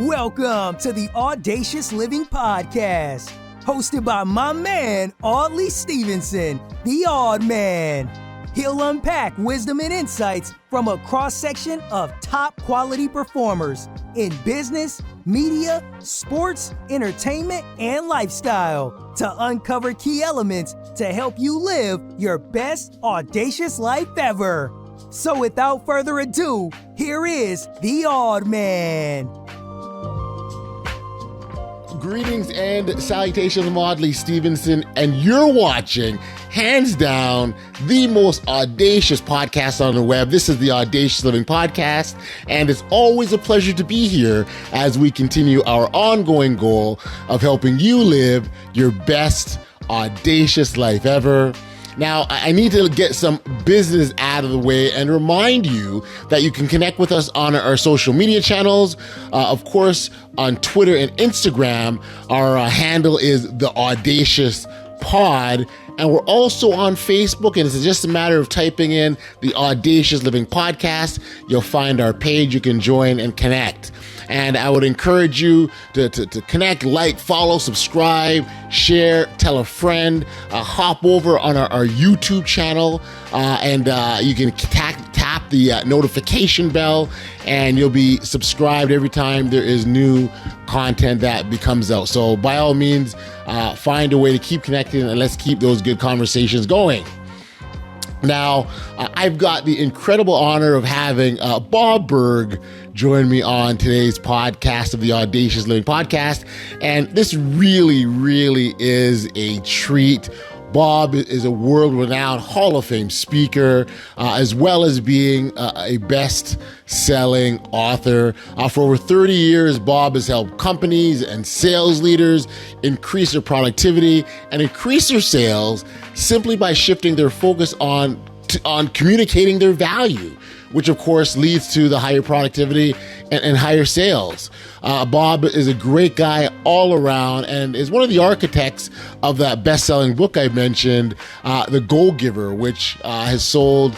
Welcome to the Audacious Living Podcast, hosted by my man, Audley Stevenson, the Odd Man. He'll unpack wisdom and insights from a cross-section of top quality performers in business, media, sports, entertainment, and lifestyle to uncover key elements to help you live your best audacious life ever. So without further ado, here is the Odd Man. Greetings and salutations, I'm Audley Stevenson, and you're watching, hands down, the most audacious podcast on the web. This is the Audacious Living Podcast, and it's always a pleasure to be here as we continue our ongoing goal of helping you live your best audacious life ever. Now, I need to get some business out of the way and remind you that you can connect with us on our social media channels. Of course, on Twitter and Instagram, our handle is The Audacious Pod. And we're also on Facebook, and it's just a matter of typing in the Audacious Living Podcast. You'll find our page. You can join and connect. And I would encourage you to connect, like, follow, subscribe, share, tell a friend, hop over on our YouTube channel, and you can tap the notification bell, and you'll be subscribed every time there is new content that becomes out. So by all means, find a way to keep connected, and let's keep those good conversations going. Now, I've got the incredible honor of having Bob Burg join me on today's podcast of the Audacious Living Podcast, and this really is a treat. Bob is a world-renowned Hall of Fame speaker, as well as being a best-selling author. For over 30 years, Bob has helped companies and sales leaders increase their productivity and increase their sales simply by shifting their focus on communicating their value, which of course leads to the higher productivity and higher sales. Bob is a great guy all around and is one of the architects of that best-selling book I mentioned, The Goal Giver, which has sold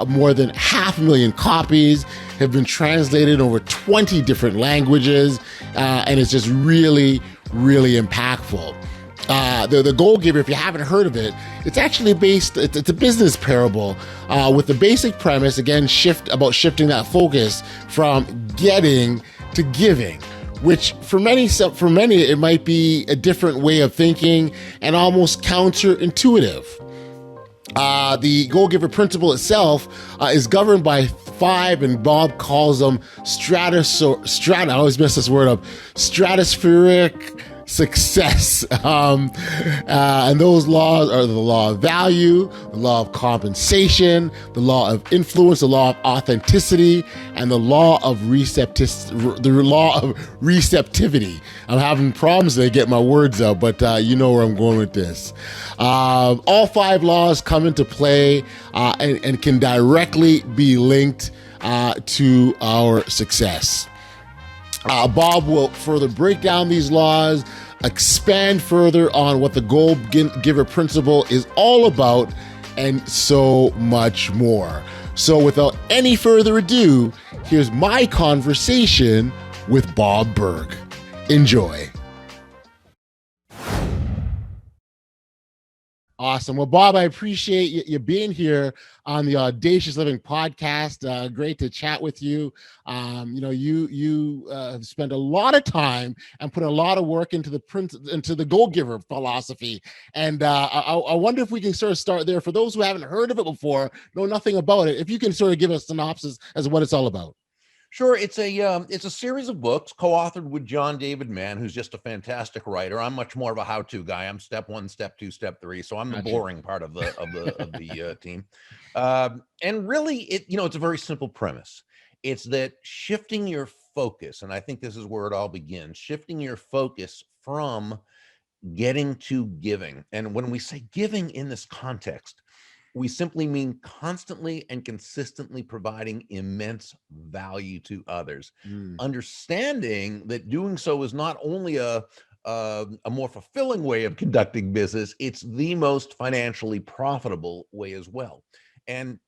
more than 500,000 copies, have been translated in over 20 different languages, and it's just really impactful. The Goal Giver, if you haven't heard of it, it's actually it's a business parable with the basic premise, again, shifting that focus from getting to giving, which for many it might be a different way of thinking and almost counterintuitive. The Goal Giver principle itself is governed by 5, and Bob calls them I always mess this word up, stratospheric success. And those laws are the law of value, the law of compensation, the law of influence, the law of authenticity, and the law of receptivity. I'm having problems to get my words out, but you know where I'm going with this. All 5 laws come into play and can directly be linked to our success. Bob will further break down these laws, expand further on what the Goal Giver principle is all about, and so much more. So without any further ado, here's my conversation with Bob Burg. Enjoy. Awesome. Well, Bob, I appreciate you being here on the Audacious Living Podcast. Great to chat with you. You have spent a lot of time and put a lot of work into the Goal Giver philosophy. And I wonder if we can sort of start there. For those who haven't heard of it before, know nothing about it, if you can sort of give us a synopsis as to what it's all about. Sure. It's a series of books co-authored with John David Mann, who's just a fantastic writer. I'm much more of a how-to guy. I'm step 1, step 2, step 3. So I'm the boring part of the team. And really, it's a very simple premise. It's that shifting your focus, and I think this is where it all begins, shifting your focus from getting to giving. And when we say giving in this context, we simply mean constantly and consistently providing immense value to others. Understanding that doing so is not only a more fulfilling way of conducting business, it's the most financially profitable way as well. And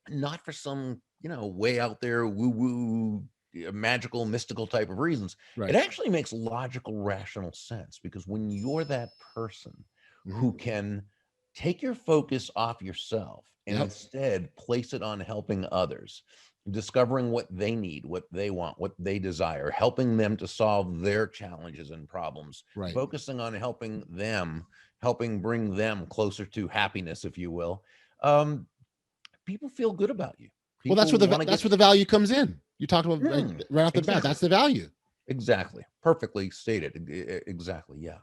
not for some, way out there woo-woo magical, mystical type of reasons. Right. It actually makes logical, rational sense, because when you're that person who can take your focus off yourself and Yep. instead place it on helping others, discovering what they need, what they want, what they desire, helping them to solve their challenges and problems, Right. focusing on helping them, helping bring them closer to happiness, if you will. People feel good about you. Well, People want to that's get where the value comes in. You talked about right off the bat. exactly, That's the value. exactly, perfectly stated. Exactly, yeah.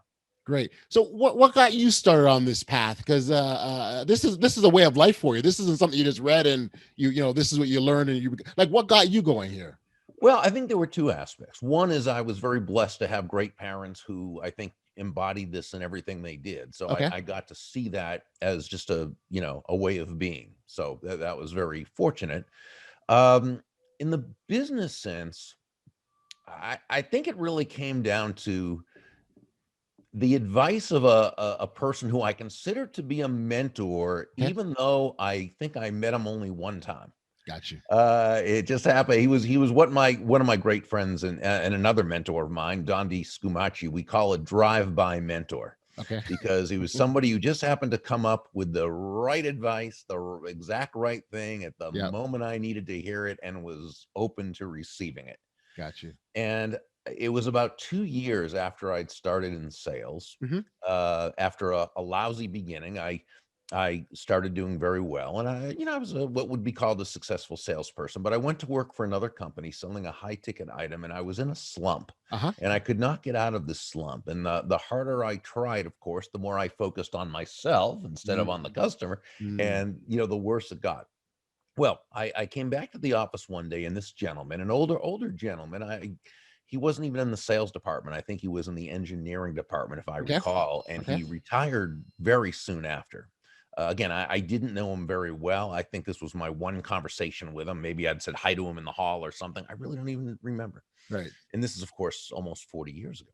Great. So what got you started on this path? Because this is a way of life for you. This isn't something you just read and you know this is what you learned and you like. What got you going here? Well, I think there were two aspects. One is I was very blessed to have great parents who I think embodied this in everything they did. So Okay. I got to see that as just a, a way of being. So that was very fortunate. In the business sense, I think it really came down to the advice of a person who I consider to be a mentor, Okay. even though I think I met him only one time. Got you. It just happened. He was one of my great friends and another mentor of mine, Dondi Scumaci. We call it DriveBy Mentor. Okay. Because he was somebody who just happened to come up with the right advice, the exact right thing at the moment I needed to hear it, and was open to receiving it. Got you. And it was about 2 years after I'd started in sales. After a lousy beginning, I started doing very well, and I was what would be called a successful salesperson. But I went to work for another company selling a high ticket item, and I was in a slump, and I could not get out of this slump. And the harder I tried, of course, the more I focused on myself instead of on the customer, and the worse it got. Well, I came back to the office one day, and this gentleman, an older gentleman, he wasn't even in the sales department. I think he was in the engineering department, if I recall, and he retired very soon after. Again, I didn't know him very well. I think this was my one conversation with him. Maybe I'd said hi to him in the hall or something. I really don't even remember. Right. And this is, of course, almost 40 years ago.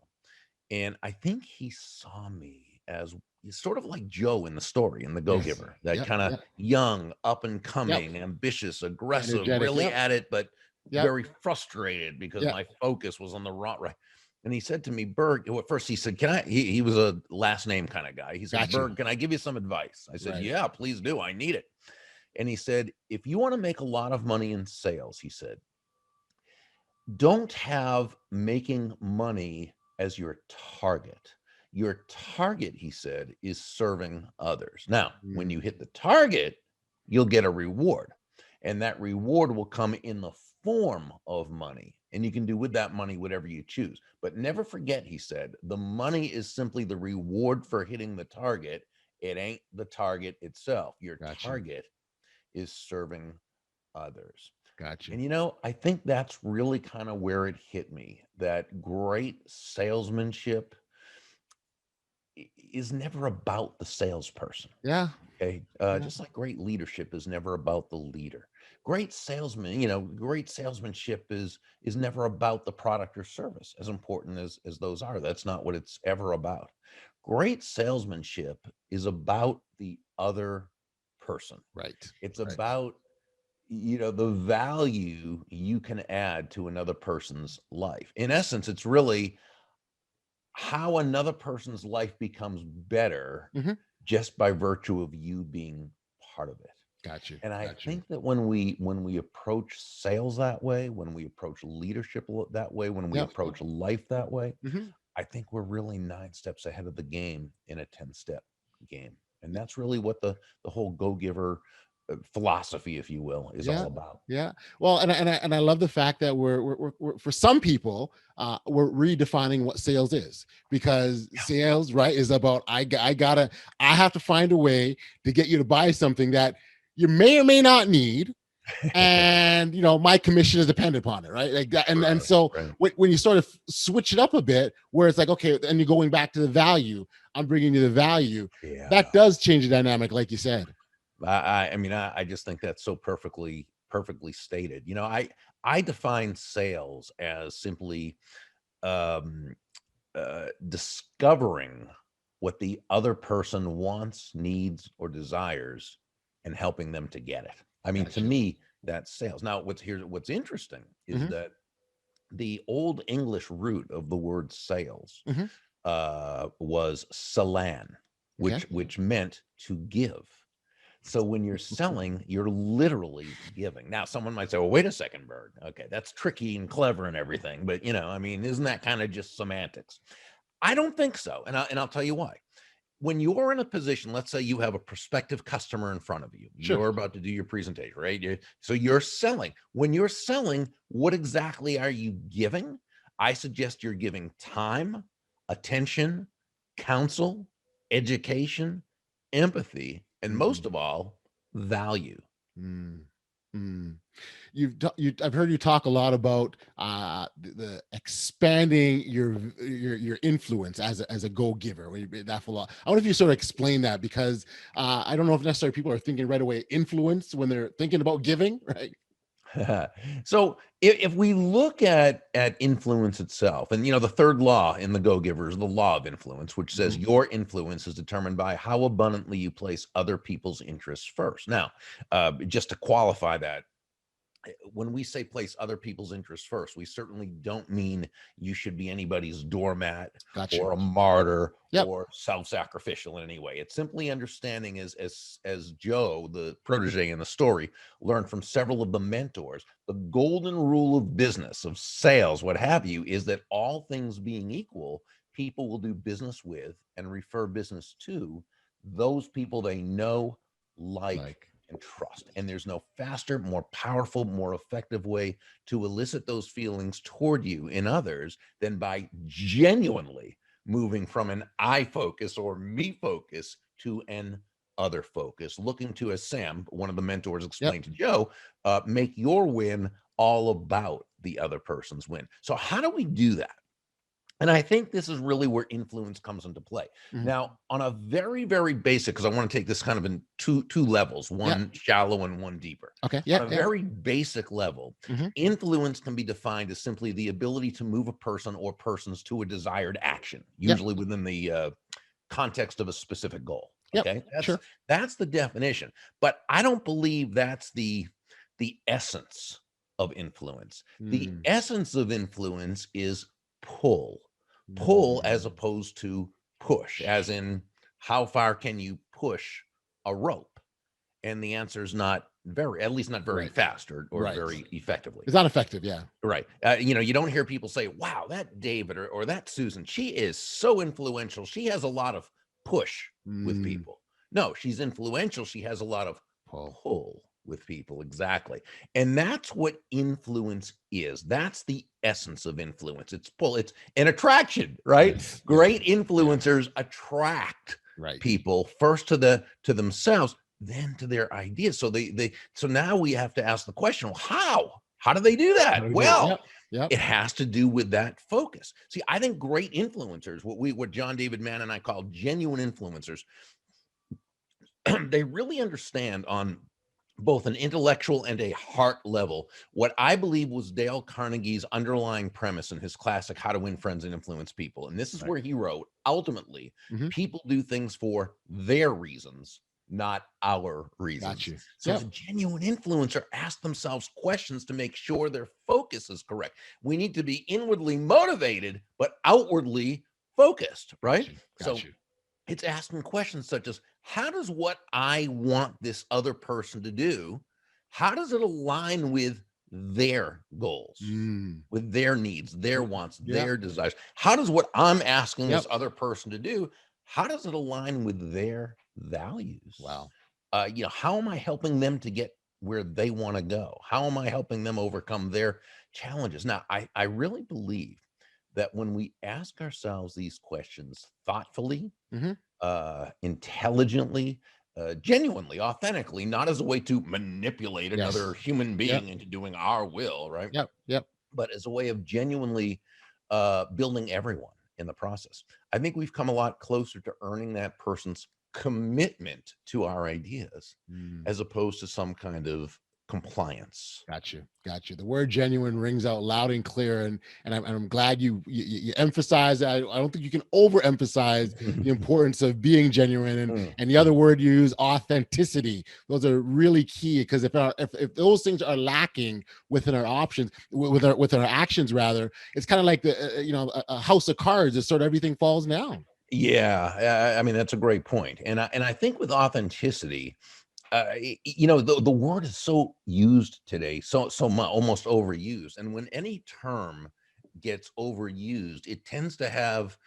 And I think he saw me as sort of like Joe in the story, in The Go-Giver, that kind of young, up and coming, ambitious, aggressive, Energetic, really at it, but very frustrated because my focus was on the wrong. Right. And he said to me, Burg, well, at first he said, can I, he was a last name kind of guy. He said, Burg, can I give you some advice? I said, yeah, please do. I need it. And he said, if you want to make a lot of money in sales, he said, don't have making money as your target. Your target, he said, is serving others. Now, when you hit the target, you'll get a reward, and that reward will come in the form of money, and you can do with that money whatever you choose. But never forget, he said, the money is simply the reward for hitting the target. It ain't the target itself. Your target is serving others. Gotcha. And I think that's really kind of where it hit me, that great salesmanship is never about the salesperson. Yeah. Okay. Just like great leadership is never about the leader. Great great salesmanship is never about the product or service, as important as those are. That's not what it's ever about. Great salesmanship is about the other person. Right. It's about the value you can add to another person's life. In essence, it's really how another person's life becomes better just by virtue of you being part of it. Gotcha. And I think that when we approach sales that way, when we approach leadership that way, when we approach life that way, I think we're really 9 steps ahead of the game in a 10-step game. And that's really what the whole Go-Giver philosophy, if you will, is all about. Yeah. Well, and I love the fact that we're for some people, we're redefining what sales is, because sales, right, is about I have to find a way to get you to buy something that you may or may not need. And my commission is dependent upon it, right? Like that. And so when you sort of switch it up a bit, where it's like, okay, and you're going back to the value, I'm bringing you the value, that does change the dynamic, like you said. I just think that's so perfectly stated. I define sales as simply discovering what the other person wants, needs, or desires, and helping them to get it. To me, that's sales. Now, what's interesting is that the old English root of the word sales Mhm. was salan, Okay. which meant to give. So when you're selling, you're literally giving. Now, someone might say, well, wait a second, Burg. Okay, that's tricky and clever and everything. But, I mean, isn't that kind of just semantics? I don't think so. And I'll tell you why. When you're in a position, let's say you have a prospective customer in front of you, Sure. you're about to do your presentation, right? So you're selling. When you're selling, what exactly are you giving? I suggest you're giving time, attention, counsel, education, empathy, and most Mm, of all, value. mm, mm. I've heard you talk a lot about the expanding your influence as a go giver. That for a lot. I wonder if you sort of explain that, because I don't know if necessarily people are thinking right away influence when they're thinking about giving, right? So if we look at influence itself, and the third law in the Go Giver is the law of influence, which says Mhm. your influence is determined by how abundantly you place other people's interests first. Now, just to qualify that, when we say place other people's interests first, we certainly don't mean you should be anybody's doormat Got you. or a martyr Yep. or self-sacrificial in any way. It's simply understanding, as Joe, the protege in the story, learned from several of the mentors, the golden rule of business, of sales, what have you, is that all things being equal, people will do business with and refer business to those people they know, like, Like. and trust. And there's no faster, more powerful, more effective way to elicit those feelings toward you in others than by genuinely moving from an I focus or me focus to an other focus, looking to, as Sam, one of the mentors, Yep. explained to Joe, make your win all about the other person's win. So how do we do that? And I think this is really where influence comes into play. Mhm. Now, on a very, very basic, because I want to take this kind of in two levels, Yep. one shallow and one deeper. Okay. On Yeah. a Yeah. very basic level, Mhm. influence can be defined as simply the ability to move a person or persons to a desired action, Yep. usually within the context of a specific goal. Yep. Okay, Sure. that's the definition. But I don't believe that's the essence of influence. The Mm, essence of influence is pull, pull as mm. opposed to push, as in how far can you push a rope? And the answer is not very, at least not very Right. fast or Right. very effectively. It's not effective. Yeah. Right. You don't hear people say, wow, that David or that Susan, she is so influential. She has a lot of push with Mm. people. No, she's influential. She has a lot of Paul. pull with people. Exactly. And that's what influence is. That's the essence of influence. It's pull, it's an attraction, right? Yes. Great Yeah. influencers attract Right. people first to themselves, then to their ideas. So now we have to ask the question, well, how do they do How that? do we do it? Well, Yep. Yep. it has to do with that focus. See, I think great influencers, what John David Mann and I call genuine influencers, they really understand on both an intellectual and a heart level what I believe was Dale Carnegie's underlying premise in his classic How to Win Friends and Influence People. And this is Right. where he wrote, ultimately, Mhm. people do things for their reasons, not our Got reasons. you. So Yep. the genuine influencer asks themselves questions to make sure their focus is correct. We need to be inwardly motivated, but outwardly focused, Got right? you. So Got you. it's asking questions such as, how does what I want this other person to do, how does it align with their goals, Mm. with their needs, their Mm. wants, Yep. their desires? How does what I'm asking this Yep. other person to do, how does it align with their values? Wow. How am I helping them to get where they want to go? How am I helping them overcome their challenges? Now, I really believe that when we ask ourselves these questions thoughtfully, Mhm. intelligently, genuinely, authentically, not as a way to manipulate another Yes. human Yep. being into doing our will, right? Yep. Yep. But as a way of genuinely building everyone in the process. I think we've come a lot closer to earning that person's commitment to our ideas Mm. as opposed to some kind of compliance. Got you. The word genuine rings out loud and clear, and I'm glad you emphasize that. I don't think you can overemphasize the importance of being genuine, and the other word you use, authenticity. Those are really key, because if those things are lacking within our options, with our actions rather, it's kind of like a house of cards. It's sort of everything falls down. Yeah, I mean, that's a great point, and I think with authenticity, the word is so used today, so much, almost overused. And when any term gets overused, it tends to have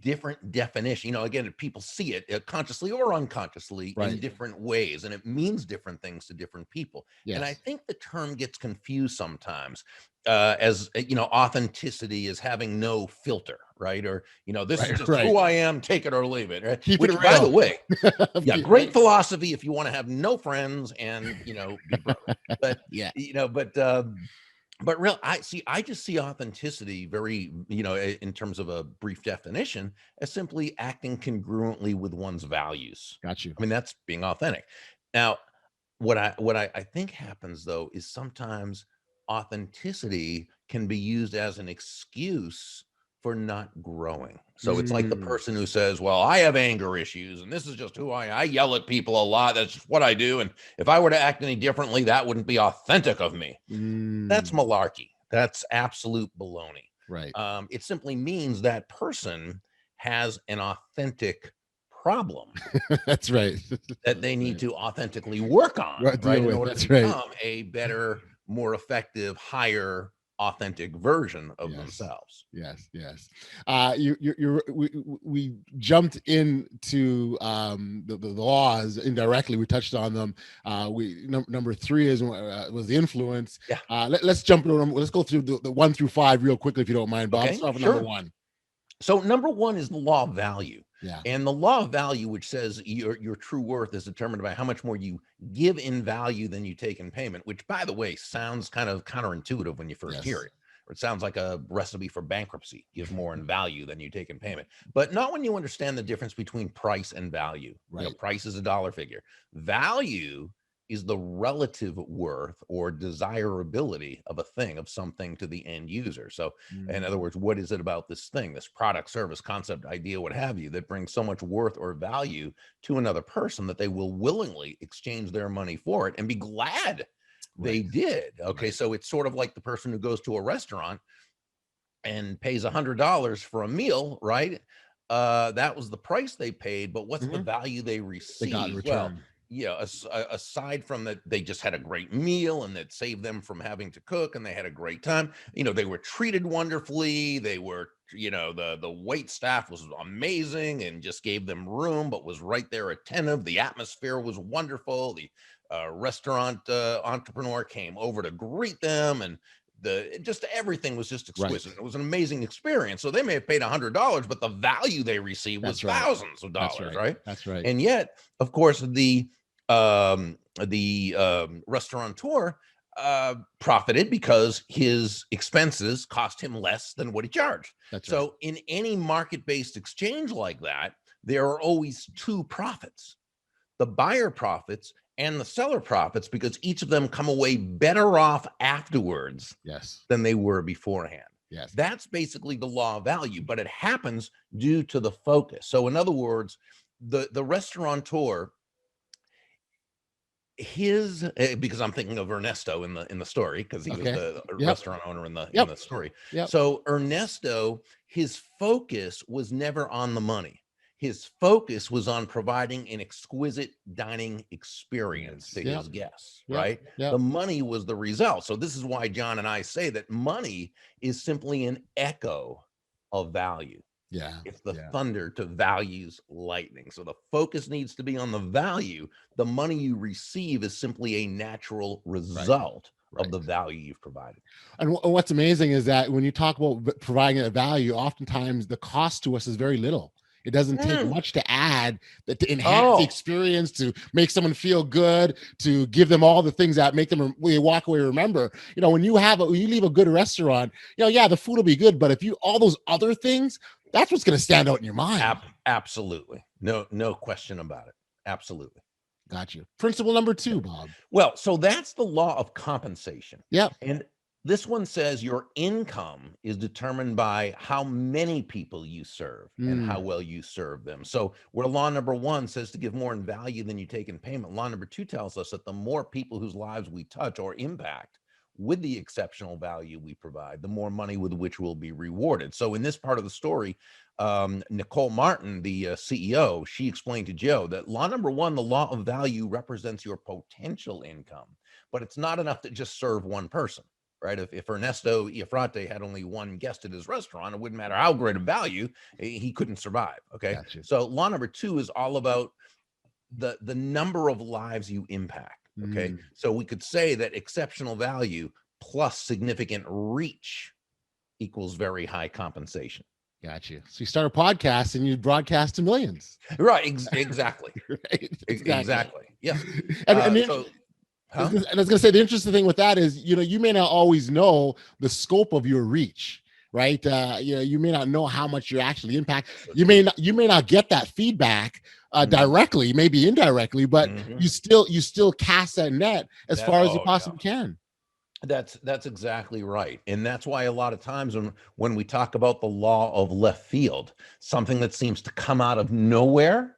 different definition. Again, people see it consciously or unconsciously in different ways, and it means different things to different people. Yes. And I think the term gets confused sometimes, as authenticity is having no filter, right? Or this is just who I am, take it or leave it. Right? Keep Which, it real. by the way, great philosophy if you want to have no friends and be broke. But but real, I just see authenticity very, in terms of a brief definition, as simply acting congruently with one's values. Got you. I mean, that's being authentic. Now, what I think happens though is sometimes authenticity can be used as an excuse for not growing. So it's like the person who says, well, I have anger issues and this is just who I yell at people a lot. That's just what I do. And if I were to act any differently, that wouldn't be authentic of me. That's malarkey. That's absolute baloney. Right. It simply means that person has an authentic problem. That's right. That they need to authentically work on, right? In order to become a better, more effective, higher, authentic version of themselves. Yes. We jumped into the laws indirectly. We touched on them. Number 3 was the influence. Let's jump into them. Let's go through the 1 through 5 real quickly, if you don't mind, Bob. Okay, Start with number 1. So number 1 is the law of value. Yeah. And the law of value, which says your true worth is determined by how much more you give in value than you take in payment, which, by the way, sounds kind of counterintuitive when you first hear it. Or it sounds like a recipe for bankruptcy. Give more in value than you take in payment. But not when you understand the difference between price and value. Right. Price is a dollar figure. Value is the relative worth or desirability of a thing, of something, to the end user. So in other words, what is it about this thing, this product, service, concept, idea, what have you, that brings so much worth or value to another person that they will willingly exchange their money for it and be glad they did. Okay. So it's sort of like the person who goes to a restaurant and pays $100 for a meal, right? That was the price they paid, but what's the value they received? They got in return. Well, aside from that, they just had a great meal and that saved them from having to cook, and they had a great time. They were treated wonderfully. They were, the wait staff was amazing and just gave them room, but was right there attentive. The atmosphere was wonderful. The restaurant entrepreneur came over to greet them, and everything was just exquisite. It was an amazing experience. So they may have paid $100, but the value they received was thousands of dollars, right? That's right. And yet, of course, the restaurateur profited because his expenses cost him less than what he charged. So in any market-based exchange like that, there are always 2 profits. The buyer profits and the seller profits, because each of them come away better off afterwards than they were beforehand. That's basically the law of value, but it happens due to the focus. So in other words, the restaurateur, because I'm thinking of Ernesto in the story, because he was the restaurant owner in the story. So Ernesto, his focus was never on the money. His focus was on providing an exquisite dining experience to his guests, right? The money was the result. So this is why John and I say that money is simply an echo of value. It's the thunder to value's lightning. So the focus needs to be on the value. The money you receive is simply a natural result of the value you've provided. And what's amazing is that when you talk about providing a value, oftentimes the cost to us is very little. It doesn't take much to add, to enhance the experience, to make someone feel good, to give them all the things that make them walk away remember. When you leave a good restaurant, the food will be good, but if all those other things, that's what's going to stand out in your mind. Absolutely. No question about it. Absolutely. Got you. Principle number 2, Bob. Well, so that's the law of compensation. Yep. And this one says your income is determined by how many people you serve and how well you serve them. So where law number 1 says to give more in value than you take in payment, law number 2 tells us that the more people whose lives we touch or impact with the exceptional value we provide, the more money with which we'll be rewarded. So in this part of the story, Nicole Martin, the CEO, she explained to Joe that law number 1, the law of value, represents your potential income, but it's not enough to just serve one person, right? If Ernesto Iafrate had only one guest at his restaurant, it wouldn't matter how great a value, he couldn't survive. Okay. Gotcha. So law number 2 is all about the number of lives you impact. Okay. So we could say that exceptional value plus significant reach equals very high compensation. Gotcha. So you start a podcast and you broadcast to millions. Right. Exactly. Right. Exactly. Yeah. And Huh? and I was going to say, the interesting thing with that is, you may not always know the scope of your reach, right? You may not know how much you actually impact. You may not get that feedback directly, maybe indirectly, but you still cast that net as far as you possibly can. That's exactly right. And that's why a lot of times when we talk about the law of left field, something that seems to come out of nowhere,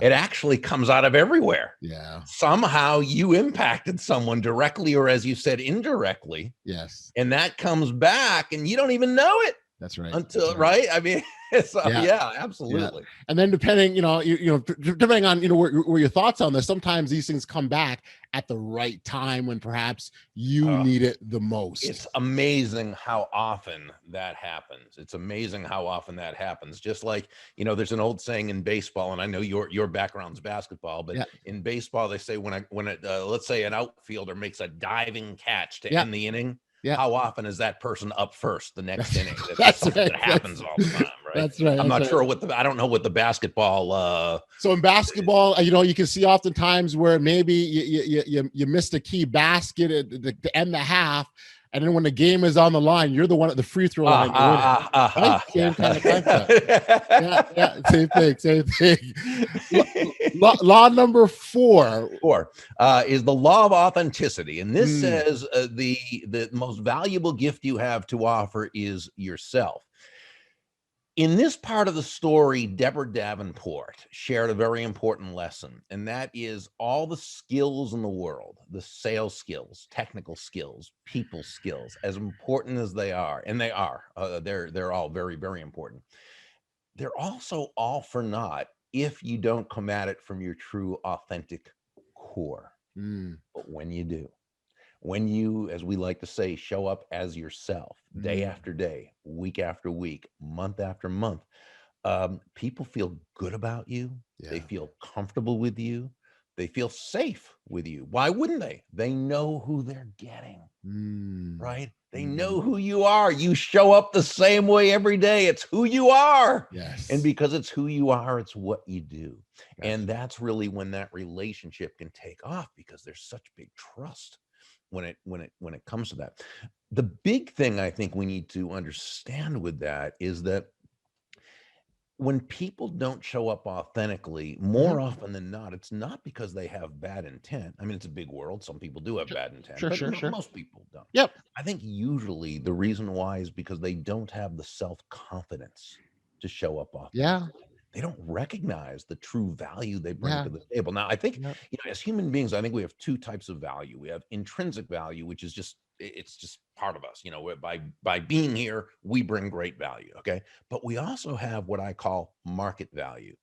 it actually comes out of everywhere. Yeah. Somehow you impacted someone directly, or as you said, indirectly. Yes. And that comes back and you don't even know it. That's right. Until right. I mean, yeah, absolutely. Yeah. And then depending, depending on, where your thoughts on this, sometimes these things come back at the right time when perhaps you need it the most. It's amazing how often that happens. It's amazing how often that happens. Just like, there's an old saying in baseball, and I know your background's basketball, but in baseball, they say when let's say an outfielder makes a diving catch to end the inning, how often is that person up first the next inning? That's something that happens all the time, right? That's right. I'm not sure I don't know what the basketball. So in basketball, you can see oftentimes where maybe you missed a key basket to end the half. And then when the game is on the line, you're the one at the free throw line. Right? Same kind of concept. Same thing. Law number 4 is the law of authenticity. And this says the most valuable gift you have to offer is yourself. In this part of the story, Deborah Davenport shared a very important lesson, and that is all the skills in the world, the sales skills, technical skills, people skills, as important as they are, and they are, they're all very, very important. They're also all for naught if you don't come at it from your true, authentic core. But when you do, when you, as we like to say, show up as yourself day after day, week after week, month after month, people feel good about you. They feel comfortable with you. They feel safe with you. Why wouldn't they? They know who they're getting, right? They know who you are. You show up the same way every day. It's who you are. Yes. And because it's who you are, it's what you do. Yes. And that's really when that relationship can take off, because there's such big trust when it comes to that. The big thing I think we need to understand with that is that when people don't show up authentically, more often than not, it's not because they have bad intent. I mean, it's a big world. Some people do have bad intent, but most people don't. Yep. I think usually the reason why is because they don't have the self-confidence to show up authentically. Yeah. They don't recognize the true value they bring to the table. Now, I think, as human beings, I think we have 2 types of value. We have intrinsic value, which is it's just part of us. By being here, we bring great value. Okay. But we also have what I call market value.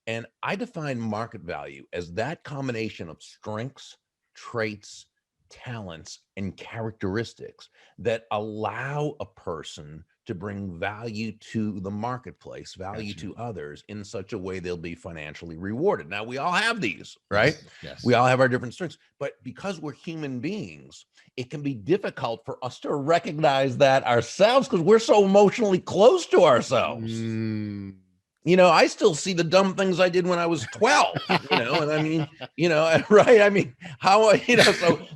And I define market value as that combination of strengths, traits, talents, and characteristics that allow a person to bring value to the marketplace, value to others in such a way they'll be financially rewarded. Now, we all have these, right? Yes. We all have our different strengths, but because we're human beings, it can be difficult for us to recognize that ourselves because we're so emotionally close to ourselves. I still see the dumb things I did when I was 12, and I mean, right. I mean, how,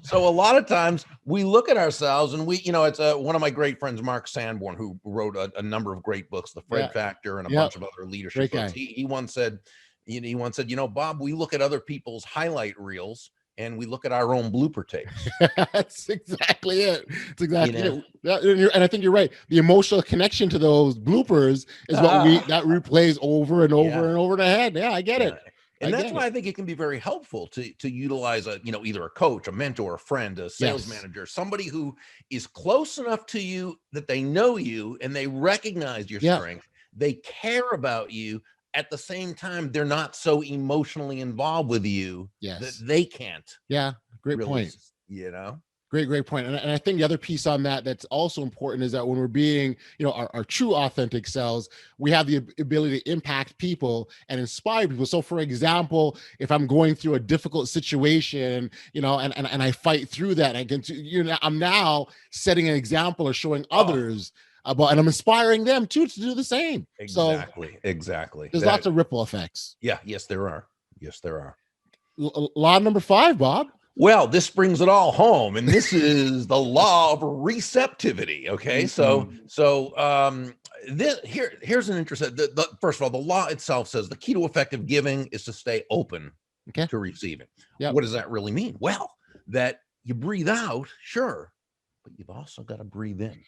so a lot of times we look at ourselves and it's one of my great friends, Mark Sanborn, who wrote a number of great books, The Fred Factor and a bunch of other leadership books. He once said, He once said, Bob, we look at other people's highlight reels and we look at our own blooper tapes. That's exactly it. It's exactly it. And I think you're right. The emotional connection to those bloopers is what that replays over and over and over in the head. Yeah, I get it. And that's why I think it can be very helpful to utilize either a coach, a mentor, a friend, a sales manager, somebody who is close enough to you that they know you and they recognize your strength. They care about you. At the same time, they're not so emotionally involved with you that they can't. Yeah, great point. Great point. And I think the other piece on that's also important is that when we're being, our true authentic selves, we have the ability to impact people and inspire people. So for example, if I'm going through a difficult situation, and I fight through that, I'm now setting an example or showing others and I'm inspiring them too to do the same. Exactly. There's lots of ripple effects. Yeah. Yes, there are. Law number 5, Bob. Well, this brings it all home, and this is the law of receptivity. Okay, here's an interesting. First of all, the law itself says the key to effective giving is to stay open to receiving. What does that really mean? Well, that you breathe out, sure, but you've also got to breathe in.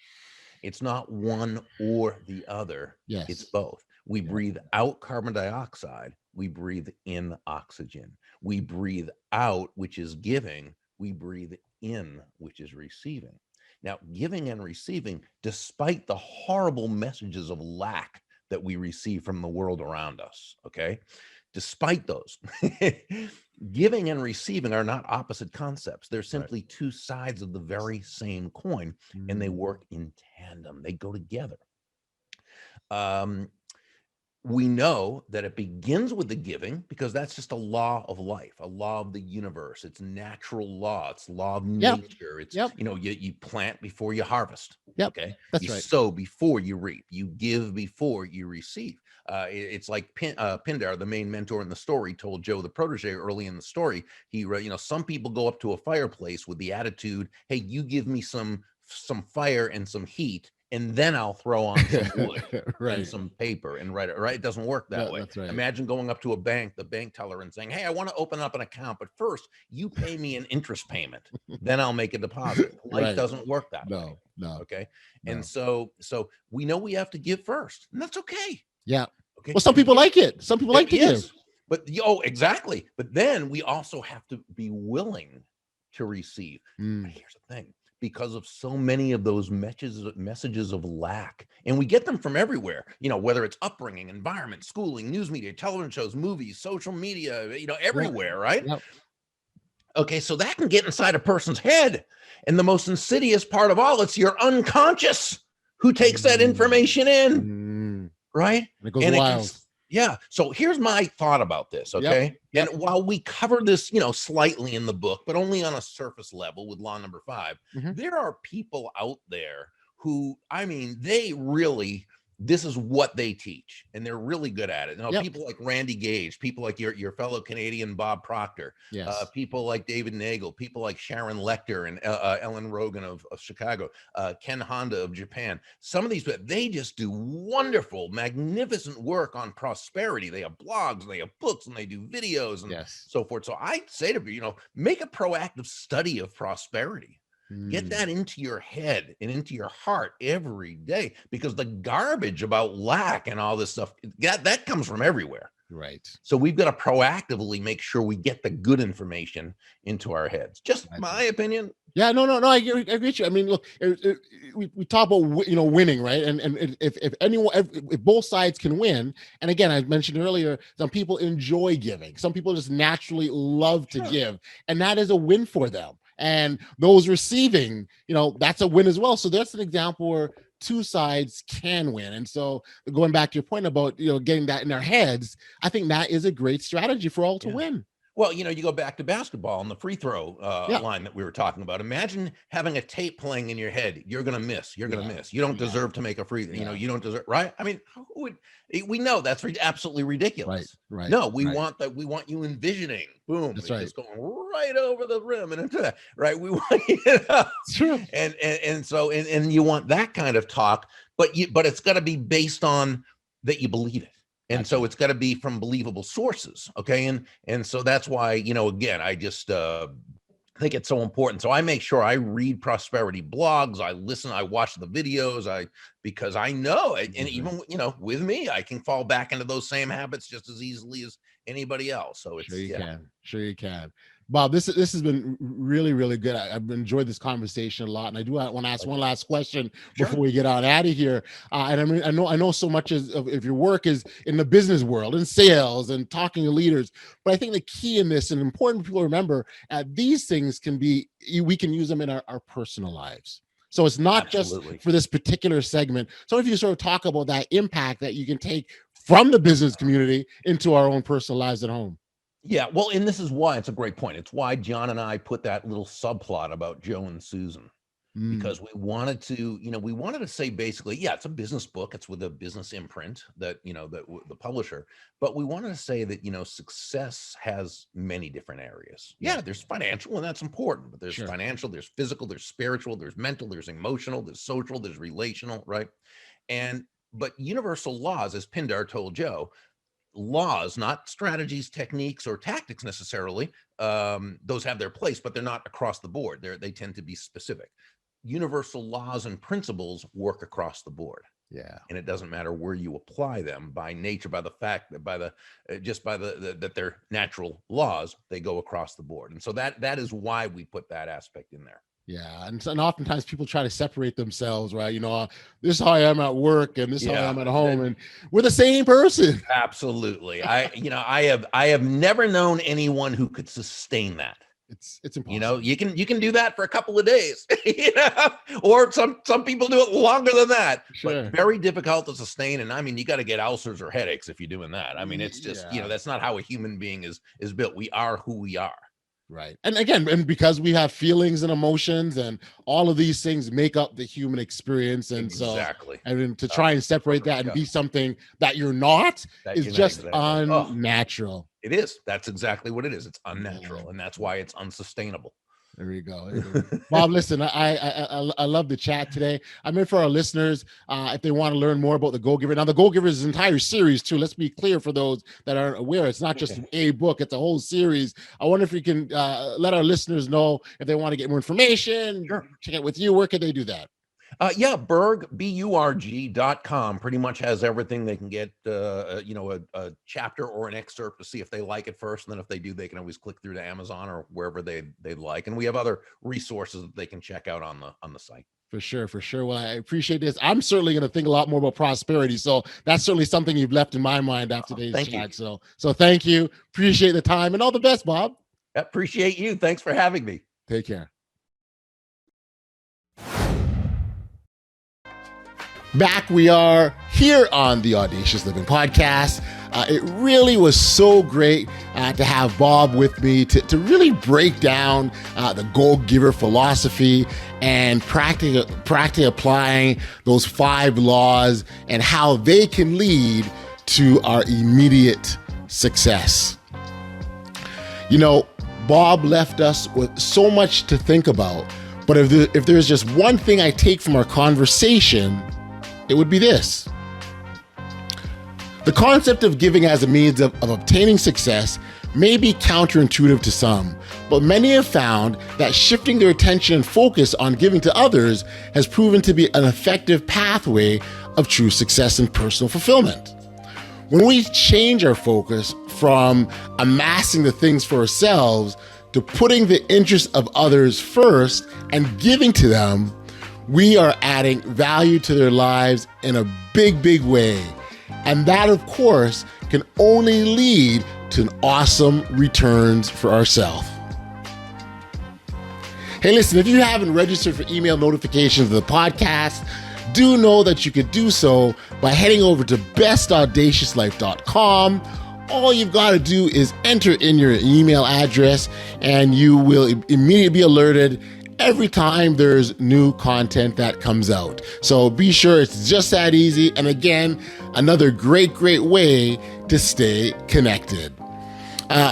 It's not one or the other. Yes. It's both. We breathe out carbon dioxide. We breathe in oxygen. We breathe out, which is giving. We breathe in, which is receiving. Now, giving and receiving, despite the horrible messages of lack that we receive from the world around us, okay? Despite those, giving and receiving are not opposite concepts. They're simply two sides of the very same coin, and they work in tandem. They go together. We know that it begins with the giving because that's just a law of life, a law of the universe. It's natural law. It's law of nature. It's, you plant before you harvest. Okay. That's you right. sow before you reap. You give before you receive. It's like Pindar, the main mentor in the story, told Joe, the protege, early in the story. He wrote, some people go up to a fireplace with the attitude, hey, you give me some fire and some heat, and then I'll throw on some wood and some paper and write it. Right? It doesn't work that way. That's right. Imagine going up to a bank, the bank teller, and saying, hey, I want to open up an account, but first you pay me an interest payment, then I'll make a deposit. Life doesn't work that way. No. Okay. No. And so we know we have to give first, and that's okay. Yeah. Okay. Well, some people like it. Some people like to give. But exactly. But then we also have to be willing to receive. But here's the thing. Because of so many of those messages of lack, and we get them from everywhere, whether it's upbringing, environment, schooling, news media, television shows, movies, social media, everywhere, right? Yep. Okay, so that can get inside a person's head. And the most insidious part of all, it's your unconscious who takes that information in, right? And it goes wild. So here's my thought about this, okay? Yep. And while we cover this, slightly in the book, but only on a surface level with law number 5, there are people out there who, they really, this is what they teach, and they're really good at it. People like Randy Gage, people like your fellow Canadian Bob Proctor, people like David Nagel, people like Sharon Lecter and Ellen Rogan of Chicago, Ken Honda of Japan. Some of these, they just do wonderful, magnificent work on prosperity. They have blogs, they have books, and they do videos and so forth. So I say to you, make a proactive study of prosperity. Get that into your head and into your heart every day, because the garbage about lack and all this stuff, that comes from everywhere. Right. So we've got to proactively make sure we get the good information into our heads. Just my opinion. Yeah, no, I agree with you. Look, we talk about winning, right? And if both sides can win, and again, I mentioned earlier, some people enjoy giving. Some people just naturally love to give, and that is a win for them. And those receiving, that's a win as well. So that's an example where two sides can win. And so going back to your point about, getting that in their heads, I think that is a great strategy for all to win. Well, you go back to basketball and the free throw line that we were talking about. Imagine having a tape playing in your head. You're going to miss. You're going to miss. You don't deserve to make a free. You don't deserve. Right? We know that's absolutely ridiculous. Right. No, we want that. We want you envisioning. Boom. That's it's going right over the rim and into that. Right. We want It's true. And so you want that kind of talk, but it's got to be based on that you believe it. And so it's got to be from believable sources. Okay. And so that's why, again, I just think it's so important. So I make sure I read prosperity blogs. I listen, I watch the videos, because I know, and even, with me, I can fall back into those same habits just as easily as anybody else. So it's Sure you can. Bob, this has been really, really good. I've enjoyed this conversation a lot, and I do want to ask one last question before we get on out of here. And I mean, I know so much of your work is in the business world, in sales, and talking to leaders. But I think the key in this, and important for people to remember, these things we can use them in our personal lives. So it's not just for this particular segment. So if you sort of talk about that impact that you can take from the business community into our own personal lives at home. Yeah, well, and this is why it's a great point. It's why John and I put that little subplot about Joe and Susan, because we wanted to say basically, it's a business book. It's with a business imprint that, the publisher, but we wanted to say that, success has many different areas. Yeah, there's financial, and that's important, but there's financial, there's physical, there's spiritual, there's mental, there's emotional, there's social, there's relational, right? But universal laws, as Pindar told Joe, laws, not strategies, techniques, or tactics necessarily. Those have their place, but they're not across the board. They tend to be specific. Universal laws and principles work across the board. Yeah. And it doesn't matter where you apply them by nature, by the fact that that they're natural laws, they go across the board. And so that is why we put that aspect in there. Yeah, and oftentimes people try to separate themselves, right? This is how I am at work, and this is how I am at home, and we're the same person. Absolutely. I have never known anyone who could sustain that. It's impossible. You can do that for a couple of days, or some people do it longer than that, but very difficult to sustain. And I mean, you got to get ulcers or headaches if you're doing that. I mean, it's just, that's not how a human being is built. We are who we are. Right. And again, because we have feelings and emotions, and all of these things make up the human experience. And exactly. So, I mean, to try and separate that and be something that you're not is just unnatural. It is. That's exactly what it is. It's unnatural. And that's why it's unsustainable. There you go. Bob, listen, I love the chat today. I mean, for our listeners, if they want to learn more about the Goal Giver. Now, the Goal Giver is an entire series, too. Let's be clear for those that aren't aware. It's not just a book. It's a whole series. I wonder if you can let our listeners know if they want to get more information, check it with you. Where can they do that? Burg, BURG.com pretty much has everything. They can get, a chapter or an excerpt to see if they like it first. And then if they do, they can always click through to Amazon or wherever they'd like. And we have other resources that they can check out on the site. For sure. Well, I appreciate this. I'm certainly going to think a lot more about prosperity. So that's certainly something you've left in my mind after today's chat. So thank you. Appreciate the time, and all the best, Bob. Appreciate you. Thanks for having me. Take care. Back we are here on the Audacious Living Podcast. It really was so great to have Bob with me to really break down the Goal Giver philosophy and practically applying those 5 laws and how they can lead to our immediate success. Bob left us with so much to think about, but if there's just one thing I take from our conversation, it would be this. The concept of giving as a means of obtaining success may be counterintuitive to some, but many have found that shifting their attention and focus on giving to others has proven to be an effective pathway of true success and personal fulfillment. When we change our focus from amassing the things for ourselves to putting the interests of others first and giving to them, we are adding value to their lives in a big, big way. And that, of course, can only lead to awesome returns for ourselves. Hey, listen, if you haven't registered for email notifications of the podcast, do know that you could do so by heading over to bestaudaciouslife.com. All you've got to do is enter in your email address, and you will immediately be alerted every time there's new content that comes out. So be sure it's just that easy. And again, another great way to stay connected.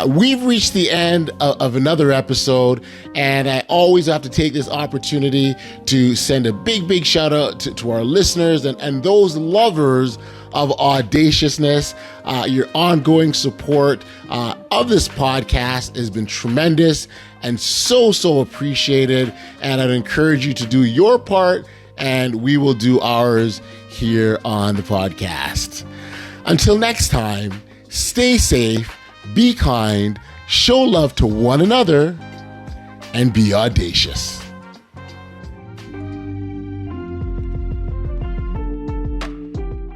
We've reached the end of another episode, and I always have to take this opportunity to send a big shout out to our listeners and those lovers of audaciousness. Your ongoing support of this podcast has been tremendous and so appreciated, and I'd encourage you to do your part, and we will do ours here on the podcast. Until next time, stay safe, be kind, show love to one another, and be audacious.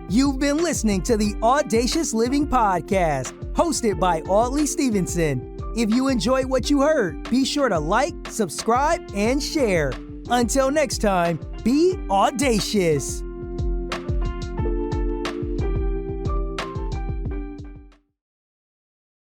You've been listening to the Audacious Living Podcast, hosted by Audley Stevenson. If you enjoyed what you heard, be sure to like, subscribe, and share. Until next time, be audacious.